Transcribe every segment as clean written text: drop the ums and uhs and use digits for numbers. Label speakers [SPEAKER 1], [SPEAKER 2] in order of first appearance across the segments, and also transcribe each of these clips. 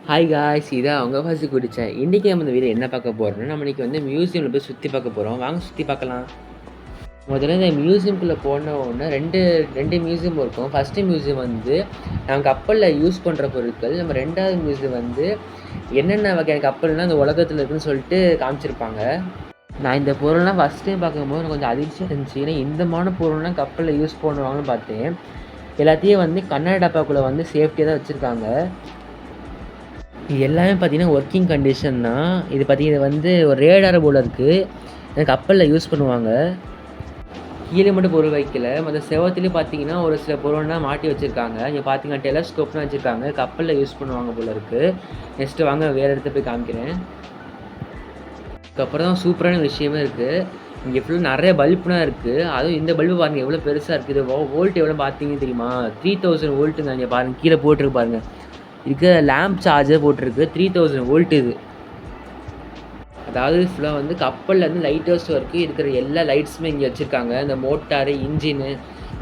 [SPEAKER 1] Hi guys, இதான் அவங்க first குடித்தேன். இன்றைக்கி நம்ம இந்த வீடியோ என்ன பார்க்க போகிறோம்னா, நம்ம இன்றைக்கி வந்து மியூசியமில் போய் சுற்றி பார்க்க போகிறோம். வாங்க சுற்றி பார்க்கலாம். முதல்ல இந்த மியூசியம்குள்ளே போன உடனே ரெண்டு மியூசியம் இருக்கும். ஃபஸ்ட்டு மியூசியம் வந்து நம்ம கப்பலில் யூஸ் பண்ணுற பொருட்கள். நம்ம ரெண்டாவது மியூசியம் வந்து என்னென்ன வகையான கப்பல்னால் இந்த உலகத்தில் இருக்குதுன்னு சொல்லிட்டு காமிச்சிருப்பாங்க. நான் இந்த பொருள்லாம் ஃபஸ்ட் டைம் பார்க்கும்போது எனக்கு கொஞ்சம் அதிர்ச்சியாக இருந்துச்சு. ஏன்னா இந்த பொருள்லாம் கப்பலில் யூஸ் பண்ணுவாங்கன்னு பார்த்தேன். எல்லாத்தையும் வந்து கண்ணாடி டப்பாக்குள்ளே வந்து சேஃப்டியாக தான் வச்சுருக்காங்க. இது எல்லாமே பார்த்தீங்கன்னா ஒர்க்கிங் கண்டிஷன் தான். இது பார்த்தீங்கன்னா வந்து ஒரு ரேடார் போல் இருக்குது. கப்பலில் யூஸ் பண்ணுவாங்க. கீழே மட்டும் பொருள் வைக்கல, மற்ற செவத்துலேயும் பார்த்தீங்கன்னா ஒரு சில பொருள்லாம் மாட்டி வச்சுருக்காங்க. இங்கே பார்த்தீங்கன்னா டெலஸ்கோப்லாம் வச்சுருக்காங்க. கப்பலில் யூஸ் பண்ணுவாங்க போல் இருக்குது. நெக்ஸ்ட்டு வாங்க வேறு இடத்த போய் காமிக்கிறேன். அதுக்கப்புறம் தான் சூப்பரான விஷயமே இருக்குது. இங்கே ஃபுல்லாக நிறைய பல்புலாம் இருக்குது. அதுவும் இந்த பல்பு பாருங்கள் எவ்வளோ பெருசாக இருக்குது. வோல்ட் எவ்வளோ பார்த்தீங்கன்னு தெரியுமா? 3000 வோல்ட்டுங்க. இங்கே பாருங்கள், கீழே போட்டிருக்கு பாருங்கள். இதுக்கு லேம்ப் சார்ஜர் போட்டிருக்கு. 3000 வோல்ட் இது. அதாவது ஃபுல்லாக வந்து கப்பல்லேருந்து லைட் ஹவுஸ் வரைக்கும் இருக்கிற எல்லா லைட்ஸுமே இங்கே வச்சுருக்காங்க. இந்த மோட்டாரு, இன்ஜினு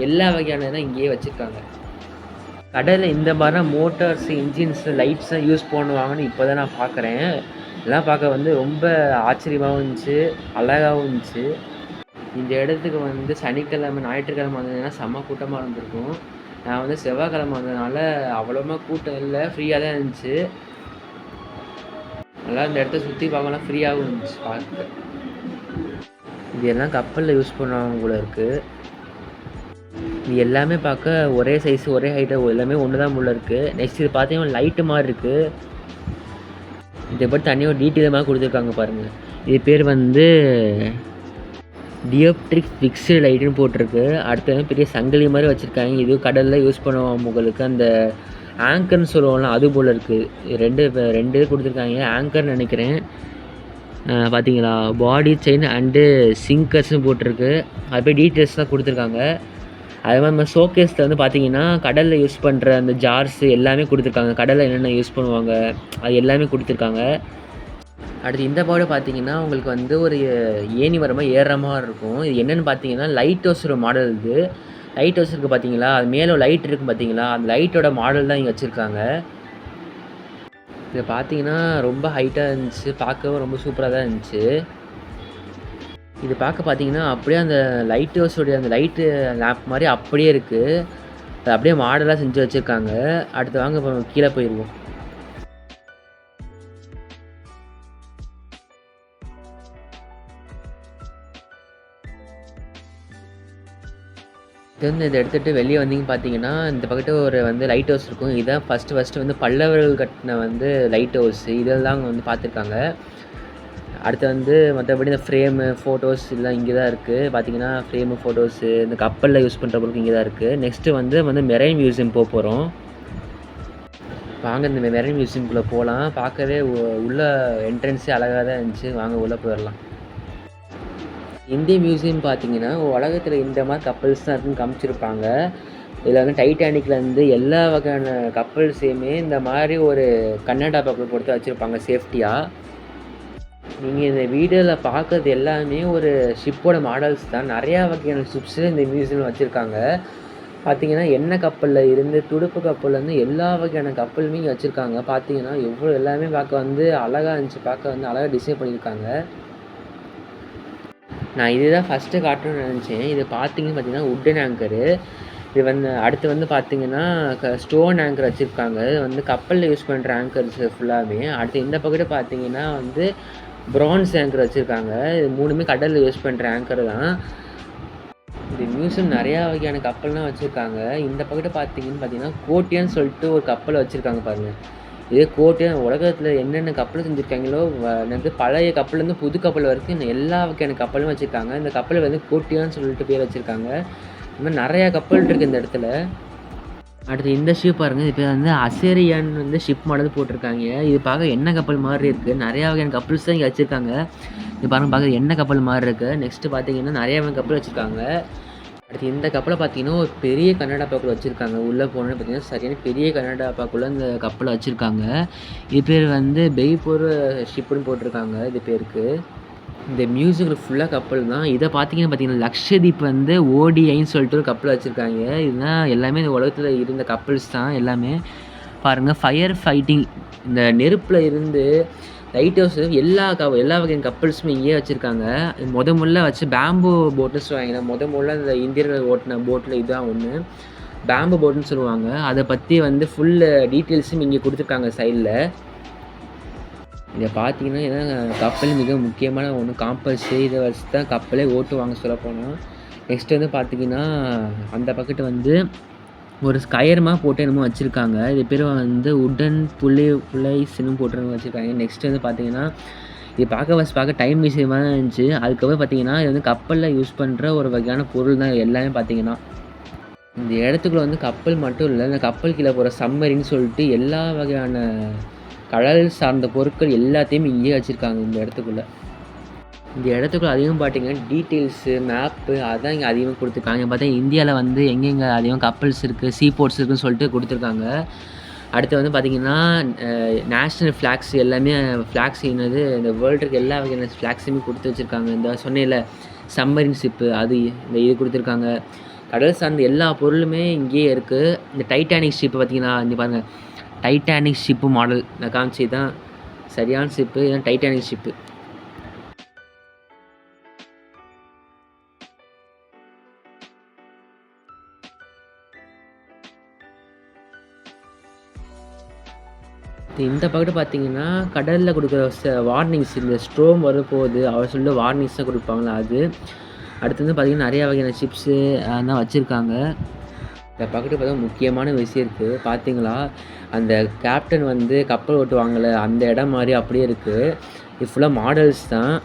[SPEAKER 1] எல்லா வகையானதான் இங்கேயே வச்சுருக்காங்க. கடலில் இந்த மாதிரிலாம் மோட்டார்ஸு, இன்ஜின்ஸு, லைட்ஸும் யூஸ் பண்ணுவாங்கன்னு இப்போ தான் நான் பார்க்குறேன். இதெல்லாம் பார்க்க வந்து ரொம்ப ஆச்சரியமாகவும் இருந்துச்சு, அழகாகவும் இருந்துச்சு. இந்த இடத்துக்கு வந்து சனிக்கிழமை, ஞாயிற்றுக்கிழமை வந்ததுன்னா செம்ம கூட்டமாக இருந்திருக்கும். நான் வந்து செவ்வாய்க்கிழமை வந்ததுனால அவ்வளோவா கூட்டம் இல்லை, ஃப்ரீயாக தான் இருந்துச்சு. நல்லா இந்த இடத்த சுற்றி பார்க்கலாம், ஃப்ரீயாகவும் இருந்துச்சு பார்க்க. இது எல்லாம் கப்பலில் யூஸ் பண்ணுவாங்க போல இருக்குது. இது எல்லாமே பார்க்க ஒரே சைஸு, ஒரே ஹைட்டு, எல்லாமே ஒன்று தான் போல இருக்குது. நெக்ஸ்ட் இது பார்த்தீங்கன்னா லைட்டு மாதிரி இருக்குது. இதை பற்றி தனியாக ஒரு டீட்டெயிலமாக கொடுத்துருக்காங்க பாருங்கள். இது பேர் வந்து டியோப்ட்ரிக் ஃபிக்ஸ்டு லைட்டுன்னு போட்டிருக்கு. அடுத்து பெரிய சங்கிலி மாதிரி வச்சுருக்காங்க. இது கடலில் யூஸ் பண்ணுவாங்க உங்களுக்கு. அந்த ஆங்கர்னு சொல்லுவோம்ல, அது போல் இருக்குது. ரெண்டு இது கொடுத்துருக்காங்க. ஆங்கர்னு நினைக்கிறேன். பார்த்தீங்களா, பாடி செயின் அண்டு சிங்கர்ஸ்னு போட்டிருக்கு. அது போய் டீட்டெயில்ஸ்லாம் கொடுத்துருக்காங்க. அது மாதிரி நம்ம ஷோகேஸில் வந்து பார்த்தீங்கன்னா கடலில் யூஸ் பண்ணுற அந்த ஜார்ஸு எல்லாமே கொடுத்துருக்காங்க. கடலில் என்னென்ன யூஸ் பண்ணுவாங்க அது எல்லாமே கொடுத்துருக்காங்க. அடுத்து இந்த பாடு பார்த்தீங்கன்னா உங்களுக்கு வந்து ஒரு ஏணி வர மாதிரி ஏறுற மாதிரி இருக்கும். இது என்னென்னு பார்த்தீங்கன்னா லைட் ஹவுஸோட மாடல். இது லைட் ஹவுஸ் இருக்குது பார்த்தீங்களா, அது மேலே லைட் இருக்குது பார்த்தீங்களா, அந்த லைட்டோட மாடல் தான் இங்கே வச்சுருக்காங்க. இதை பார்த்தீங்கன்னா ரொம்ப ஹைட்டாக இருந்துச்சு, பார்க்கவும் ரொம்ப சூப்பராக தான் இருந்துச்சு. இது பார்க்க பார்த்தீங்கன்னா அப்படியே அந்த லைட் ஹவுஸோடைய அந்த லைட்டு லேம்ப் மாதிரி அப்படியே இருக்குது. அது அப்படியே மாடலாக செஞ்சு வச்சுருக்காங்க. அடுத்து வாங்க இப்போ கீழே போயிடுவோம். இது வந்து இதை எடுத்துகிட்டு வெளியே வந்தீங்க பார்த்தீங்கன்னா இந்த பக்கத்து ஒரு வந்து லைட் ஹவுஸ் இருக்கும். இதுதான் ஃபஸ்ட்டு வந்து பல்லவர்கள் கட்டின வந்து லைட் ஹவுஸ். இதெல்லாம் வந்து பார்த்துருக்காங்க. அடுத்து வந்து மற்றபடி இந்த ஃப்ரேமு, ஃபோட்டோஸ் இதெல்லாம் இங்கே தான் இருக்குது. பார்த்தீங்கன்னா ஃப்ரேமு, ஃபோட்டோஸு, இந்த கப்பலில் யூஸ் பண்ணுற பொருட்கள் இங்கே தான் இருக்குது. நெக்ஸ்ட்டு வந்து மெரைன் மியூசியம் போகிறோம். வாங்க இந்த மெரைன் மியூசியம்குள்ளே போகலாம். பார்க்கவே உள்ள என்ட்ரன்ஸே அழகாக தான் இருந்துச்சு. வாங்க உள்ளே போயிடலாம். இந்திய மியூசியம் பார்த்தீங்கன்னா உலகத்தில் இந்த மாதிரி கப்பல்ஸ் தான் இருக்குன்னு காமிச்சிருப்பாங்க. இதில் வந்து டைட்டானிக்லேருந்து எல்லா வகையான கப்பல்ஸையுமே இந்த மாதிரி ஒரு கன்னடா கப்பல் கொடுத்து வச்சுருப்பாங்க சேஃப்டியாக. நீங்கள் இந்த வீடியோவில் பார்க்குறது எல்லாமே ஒரு ஷிப்போட மாடல்ஸ் தான். நிறையா வகையான ஷிப்ஸு இந்த மியூசியமில் வச்சுருக்காங்க. பார்த்தீங்கன்னா எண்ணெய் கப்பலில் இருந்து துடுப்பு கப்பல்லேருந்து எல்லா வகையான கப்பலுமே இங்கே வச்சுருக்காங்க. பார்த்தீங்கன்னா எவ்வளோ எல்லாமே பார்க்க வந்து அழகாக இருந்துச்சு. பார்க்க வந்து அழகாக டிசைன் பண்ணியிருக்காங்க. நான் இதுதான் ஃபஸ்ட்டு காட்டணும்னு நினச்சேன். இது பார்த்தீங்கன்னா உட்டன் ஆங்கரு. இது வந்து அடுத்து வந்து பார்த்தீங்கன்னா ஸ்டோன் ஆங்கர் வச்சுருக்காங்க. இது வந்து கப்பலில் யூஸ் பண்ணுற ஆங்கர்ஸ் ஃபுல்லாகவே. அடுத்து இந்த பக்கத்து பார்த்தீங்கன்னா வந்து ப்ரான்ஸ் ஆங்கர் வச்சுருக்காங்க. இது மூணுமே கடலில் யூஸ் பண்ணுற ஆங்கர் தான். இந்த மியூசியம் நிறையா வகையான கப்பல்லாம் வச்சுருக்காங்க. இந்த பக்கத்து பார்த்தீங்கன்னா கோட்டியான்னு சொல்லிட்டு ஒரு கப்பலை வச்சுருக்காங்க பாருங்கள். இதே கோட்டையாக உலகத்தில் என்னென்ன கப்பல் செஞ்சுருக்காங்களோ வந்து பழைய கப்பல்லேருந்து புது கப்பல் வரைக்கும் எல்லா வகையான கப்பலும் வச்சுருக்காங்க. இந்த கப்பலை வந்து கோட்டியான்னு சொல்லிட்டு பேர் வச்சுருக்காங்க. இந்த மாதிரி நிறையா கப்பல் இருக்குது இந்த இடத்துல. அடுத்து இந்த ஷிப் பாருங்கள். இது பேர் வந்து அசேரியான் வந்து ஷிப் மாடல் போட்டிருக்காங்க. இது பார்க்க எண்ணெய் கப்பல் மாதிரி இருக்குது. நிறையா வகையான கப்பல்ஸ் தான் இங்கே வச்சுருக்காங்க. இது பார்க்க எண்ணெய் கப்பல் மாதிரி இருக்குது. நெக்ஸ்ட்டு பார்த்தீங்கன்னா நிறையா வகையான கப்பல் வச்சுருக்காங்க. அடுத்து இந்த கப்பலை பார்த்தீங்கன்னா ஒரு பெரிய கன்னடா பாக்குள்ள வச்சுருக்காங்க. உள்ளே போனோன்னு பார்த்தீங்கன்னா சரியான பெரிய கன்னடா பாக்குள்ள இந்த கப்பலை வச்சுருக்காங்க. இது பேர் வந்து பெய்பூர் ஷிப்புன்னு போட்டிருக்காங்க இது பேருக்கு. இந்த மியூசியமில் ஃபுல்லாக கப்பல் தான். இதை பார்த்தீங்கன்னா லக்ஷதீப் வந்து ஓடிஐன்னு சொல்லிட்டு ஒரு கப்பல் வச்சுருக்காங்க. இதுதான் எல்லாமே இந்த உலகத்தில் இருந்த கப்பல்ஸ் தான் எல்லாமே. பாருங்கள் ஃபயர் ஃபைட்டிங் இந்த நெருப்பில் இருந்து லைட் ஹவுஸ் எல்லா வகையான கப்பல்ஸுமே இங்கேயே வச்சுருக்காங்க. முதல்ல வச்சு பேம்பு போட்டுன்னு சொல்லுவாங்க. முதல்ல இந்த இந்தியர்கள் ஓட்டின போட்டில் இதுதான் ஒன்று. பேம்பு போட்டுன்னு சொல்லுவாங்க. அதை பற்றி வந்து ஃபுல் டீட்டெயில்ஸும் இங்கே கொடுத்துருக்காங்க சைடில். இதை பார்த்தீங்கன்னா இதான் கப்பல் மிக முக்கியமான ஒன்று. காம்பஸு இதை வச்சு தான் கப்பலே ஓட்டுவாங்க சொல்லப்போனால். நெக்ஸ்ட் வந்து பார்த்திங்கன்னா அந்த பக்கத்து வந்து ஒரு கயரமாக போட்டு என்னமோ வச்சுருக்காங்க. இது பேர் வந்து உட்டன் புலைஸ்ன்னு போட்டு வச்சுருக்காங்க. நெக்ஸ்ட் வந்து பார்த்திங்கன்னா இது பார்க்க டைம் மியூசியமாக தான் இருந்துச்சு. அதுக்கப்புறம் பார்த்திங்கன்னா இது வந்து கப்பலில் யூஸ் பண்ணுற ஒரு வகையான பொருள் தான் எல்லாமே பார்த்திங்கன்னா. இந்த இடத்துக்குள்ள வந்து கப்பல் மட்டும் இல்லை, இந்த கப்பல் கீழே போகிற சம்மரின்னு சொல்லிட்டு எல்லா வகையான கடல் சார்ந்த பொருட்கள் எல்லாத்தையும் இங்கேயே வச்சுருக்காங்க இந்த இடத்துக்குள்ளே. இந்த இடத்துக்குள்ள அதிகம் பார்த்தீங்கன்னா டீட்டெயில்ஸு மேப்பு அதான் இங்கே அதிகமாக கொடுத்துருக்காங்க. பார்த்தீங்கன்னா இந்தியாவில் வந்து எங்கெங்கே அதிகம் கப்பல்ஸ் இருக்குது, சீ போர்ட்ஸ் இருக்குதுன்னு சொல்லிட்டு கொடுத்துருக்காங்க. அடுத்து வந்து பார்த்திங்கன்னா நேஷ்னல் ஃப்ளாக்ஸ் எல்லாமே ஃப்ளாக்ஸ் என்னது இந்த வேர்ல்டுக்கு எல்லா வகையான ஃப்ளாக்ஸுமே கொடுத்து வச்சுருக்காங்க. இந்த சொன்னையில் சம்மரின் ஷிப்பு அது இந்த இது கொடுத்துருக்காங்க. கடல் சார்ந்த எல்லா பொருளுமே இங்கேயே இருக்குது. இந்த டைட்டானிக் ஷிப்பு பார்த்திங்கன்னா இங்கே பாருங்கள், டைட்டானிக் ஷிப்பு மாடல் நான் காமிச்சி தான் சரியான ஷிப்பு. இதுதான் டைட்டானிக் ஷிப்பு. இந்த பக்கத்து பார்த்தீங்கன்னா கடலில் கொடுக்குற வார்னிங்ஸ், இந்த ஸ்ட்ரோம் வரப்போகுது அவர் சொல்ல வார்னிங்ஸ் தான் கொடுப்பாங்களா அது. அடுத்து வந்து பார்த்திங்கன்னா நிறையா வகையான சிப்ஸு அதெல்லாம் வச்சுருக்காங்க. இந்த பக்கத்து பார்த்தா முக்கியமான விஷயம் இருக்குது பார்த்தீங்களா, அந்த கேப்டன் வந்து கப்பல் ஓட்டுவாங்கள்ல அந்த இடம் மாதிரி அப்படியே இருக்குது. இது ஃபுல்லாக மாடல்ஸ் தான்.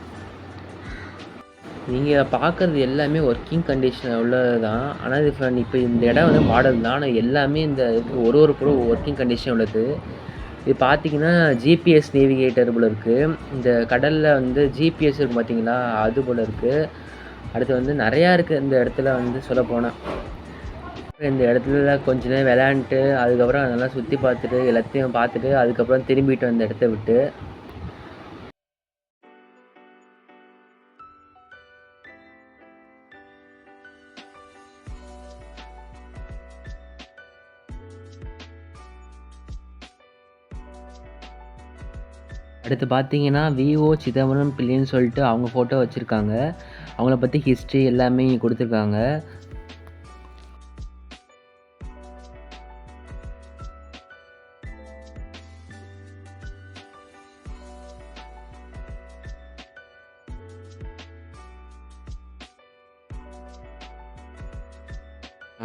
[SPEAKER 1] நீங்கள் பார்க்குறது எல்லாமே ஒர்க்கிங் கண்டிஷனில் உள்ளது தான். ஆனால் இது இப்போ இந்த இடம் வந்து மாடல் தான். ஆனால் எல்லாமே இந்த ஒரு பொருள் ஒர்க்கிங் கண்டிஷன் உள்ளது. இது பார்த்தீங்கன்னா ஜிபிஎஸ் நேவிகேட்டர் போல் இருக்குது. இந்த கடலில் வந்து ஜிபிஎஸ் இருக்கும் பார்த்தீங்களா, அது போல் இருக்குது. அடுத்து வந்து நிறையா இருக்குது இந்த இடத்துல வந்து சொல்லப்போனால். இந்த இடத்துல கொஞ்ச நேரம் விளையாண்டுட்டு அதுக்கப்புறம் அதெல்லாம் சுற்றி பார்த்துட்டு எல்லாத்தையும் பார்த்துட்டு அதுக்கப்புறம் திரும்பிட்டு அந்த இடத்த விட்டு. அடுத்து பார்த்தீங்கன்னா விஓ சிதம்பரம் பிள்ளைன்னு சொல்லிட்டு அவங்க ஃபோட்டோ வச்சுருக்காங்க. அவங்கள பற்றி ஹிஸ்ட்ரி எல்லாமே கொடுத்துருக்காங்க.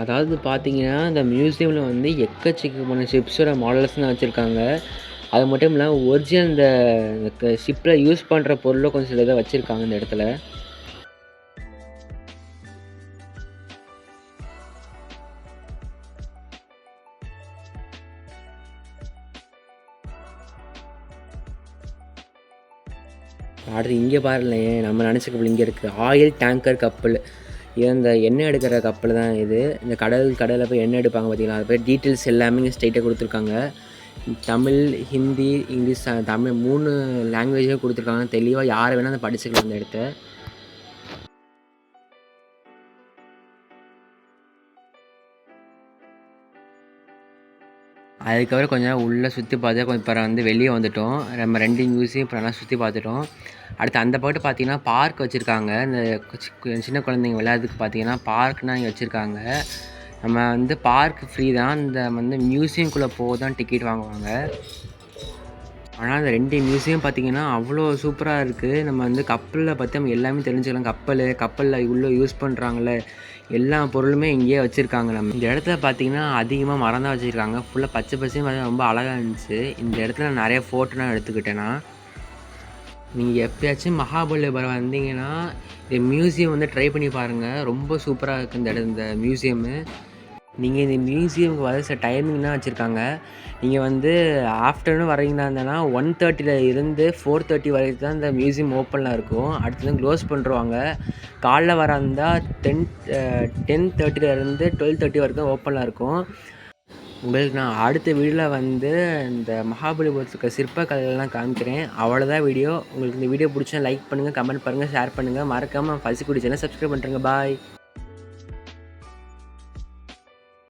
[SPEAKER 1] அதாவது பார்த்தீங்கன்னா இந்த மியூசியமில் வந்து எக்கச்சக்கமான ஷிப்ஸோட மாடல்ஸ்லாம் வச்சுருக்காங்க. அது மட்டும் இல்லாமல் ஒரிஜினல் இந்த ஷிப்பில் யூஸ் பண்ணுற பொருளும் கொஞ்சம் சில இதை வச்சுருக்காங்க இந்த இடத்துல. அடுத்து இங்கே பாருங்களேன், நம்ம நினச்ச கப்பல் இங்கே இருக்குது. ஆயில் டேங்கர் கப்பல். இது இந்த எண்ணெய் எடுக்கிற கப்பல் தான் இது. இந்த கடலில் போய் எண்ணெய் எடுப்பாங்க பார்த்தீங்களா, அது போய் டீட்டெயில்ஸ் எல்லாமே இங்கே ஸ்ட்ரைட்டாக கொடுத்துருக்காங்க. தமிழ், ஹிந்தி, இங்கிலீஷ், தமிழ் 3 லாங்குவேஜாக கொடுத்துருக்காங்க. தெளிவாக யார் வேணால் அதை படிச்சுக்கலாம் இந்த இடத்த. அதுக்கப்புறம் கொஞ்சம் நேரம் உள்ளே சுற்றி பார்த்து கொஞ்சம் இப்போ வந்து வெளியே வந்துவிட்டோம். நம்ம 2 மியூசியம் இப்போ நல்லா சுற்றி பார்த்துட்டோம். அடுத்து அந்த பக்கத்து பார்த்தீங்கன்னா பார்க் வச்சுருக்காங்க. இந்த சின்ன குழந்தைங்க விளையாடுறதுக்கு பார்த்தீங்கன்னா பார்க்னால் இங்கே வச்சுருக்காங்க. நம்ம வந்து பார்க் ஃப்ரீ தான். இந்த வந்து மியூசியம்குள்ளே போக தான் டிக்கெட் வாங்குவாங்க. ஆனால் அந்த 2 மியூசியம் பார்த்திங்கன்னா அவ்வளோ சூப்பராக இருக்குது. நம்ம வந்து கப்பலில் பற்றி நம்ம எல்லாமே தெரிஞ்சுக்கலாம். கப்பலில் உள்ளே யூஸ் பண்ணுறாங்கள்ல எல்லா பொருளுமே இங்கேயே வச்சுருக்காங்க. நம்ம இந்த இடத்துல பார்த்திங்கன்னா அதிகமாக மரம் தான் வச்சுருக்காங்க. ஃபுல்லாக பச்சை பசையும் பார்த்திங்கன்னா ரொம்ப அழகாக இருந்துச்சு. இந்த இடத்துல நிறைய ஃபோட்டோலாம் எடுத்துக்கிட்டேன்னா. நீங்கள் எப்போயாச்சும் மகாபலிபுரம் வந்தீங்கன்னா இந்த மியூசியம் வந்து ட்ரை பண்ணி பாருங்கள். ரொம்ப சூப்பராக இருக்குது இந்த மியூசியமு. நீங்கள் இந்த மியூசியமுக்கு வர சில டைமிங்லாம் வச்சுருக்காங்க. நீங்கள் வந்து ஆஃப்டர்நூன் வரீங்கன்னா இருந்தேன்னா 1:30 இருந்து 4:30 வரைக்கும் தான் இந்த மியூசியம் ஓப்பனில் இருக்கும். அடுத்து தான் க்ளோஸ் பண்ணுறாங்க. காலைல வர இருந்தால் 10:30 12:30 வரைக்கும் ஓப்பனில் இருக்கும். உங்களுக்கு நான் அடுத்த வீடியோவில் வந்து இந்த மகாபலிபுரத்துக்கு சிற்பக்கலைகள்லாம் காமிக்கிறேன். அவ்வளோதான் வீடியோ. உங்களுக்கு இந்த வீடியோ பிடிச்சா லைக் பண்ணுங்கள், கமெண்ட் பண்ணுங்கள், ஷேர் பண்ணுங்கள். மறக்காமல் பசிக்குடி சேனல் சப்ஸ்கிரைப் பண்ணுறேங்க. பாய்.